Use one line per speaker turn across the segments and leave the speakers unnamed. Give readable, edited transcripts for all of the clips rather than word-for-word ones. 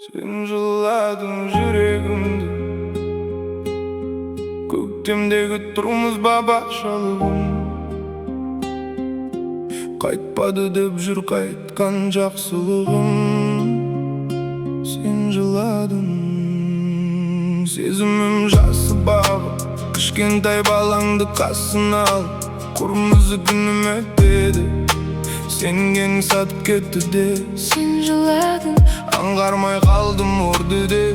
Sen жыладың жүрегімді, көктемдегі тұрмыз бабашалығым. Қайтпады деп жүр қайтқан жақсылығым. Сен жыладың, сезімім жасы бағып, кішкентай балаңды қасына алып, құрмызы күнім өтеді, сенген сатып кетті де.
Сен жыладың,
аңғармай қалдым ордыде,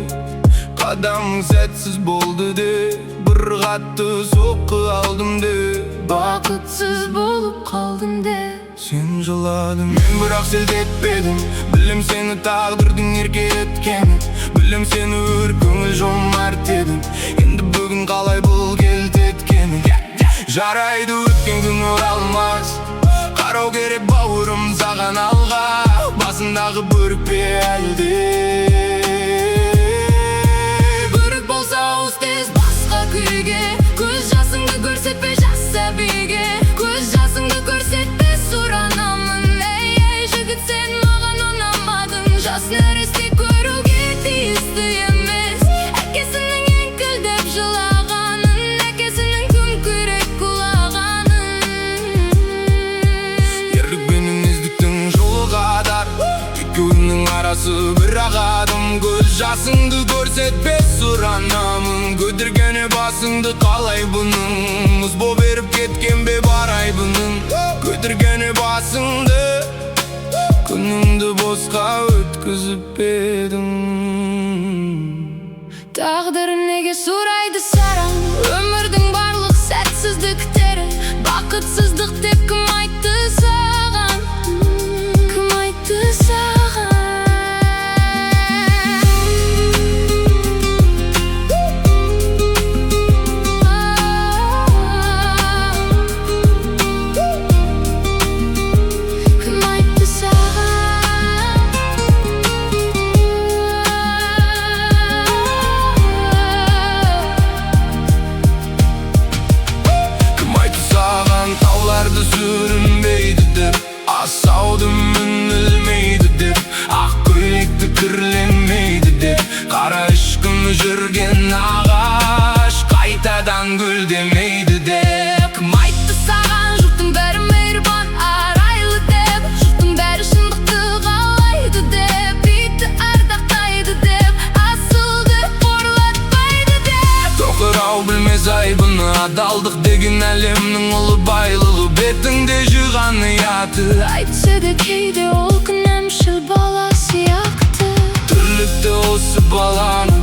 қадамың сәтсіз болды де, бір қатты соққы алдым де,
бақытсыз болып қалдым де.
Сен жыладың, мен бірақ селт етпедім, білем сені тағдырдың ерке еткенін, білем сені өр көңіл жомарт едім, енді бүгін қалай бұл келтеткенің. Жарайды, өткен күн оралмас, қарау керек бауырым саған алға, басындағы бөрік пе әлде?
Бөрік болса ауыз тез басқа күйге, көз жасыңды көрсетпе жас сәбиге, көз жасыңды көрсетпе сұранамын. Ей жігіт, сен маған ұнамадың, жас нәресте көруге тиісті емес. Әкесінің еңкілдеп жылағанын, әкесінің күңкірек құлағанын.
Ерлік пен мінездіктің жолы қадар, екеуінің арасы бір ағадым. Көз жасыңды көрсетпе сұранамын, көтергені басыңды қалай бұның, мұз боп еріп кеткен бе бар айбының. Көтергені басыңды, күніңді босқа өткізіп едің.
Тағдырым неге сұрайды сараң, өмірдің барлық сәтсіздіктері, бақытсыздық деп кім айтты саған? Кім айтты саған? Кім айтты саған?
Кім айтты саған тауларды сүрінбейді деп, асаудың үңілмейді деп, ақ көйлекті кірленмейді деп, қара ешкім жүрген ағаш қайтадан гүлдемейді деп.
Кім айтты саған жұрттың бәрі мейірбан арайлы деп, жұрттың бәрі шындықты қалайды деп, бейті ардақтайды деп, асылды қорлатпайды деп.
Тоқырау білмес айбыны, адалдық деген әлемнің ұлы байлығы, бетіңде жиған ұяты.
Айтса да кейде ол күнәмшіл бала сияқты.
Тірлікте осы баланы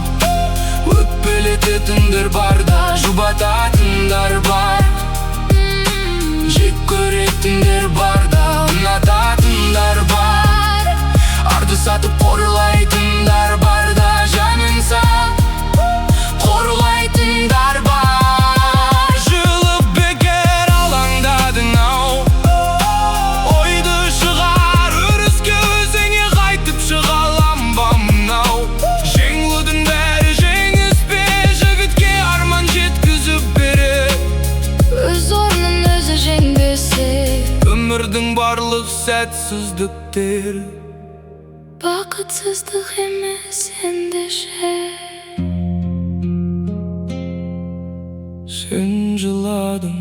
өкпелететіндер бар да, жұбататындар бар. Жек көретіндер бар да, ұнататындар бар. Арды сатып қорлайтындар бар да, жанын сап қорлайтындар бар. Жылып бекер алаңдадың ау, ойды шығар өріске, өзіңе қайтып шығаланба мынау. Жеңілудің бәрі жеңіс пе, жігітке арман жеткізіп бере.
Өз орнын өзі жеңбесе,
Өмірдің барлық сәтсіздіктері
бақытсыздық емес ендеше.
Сен жыладың,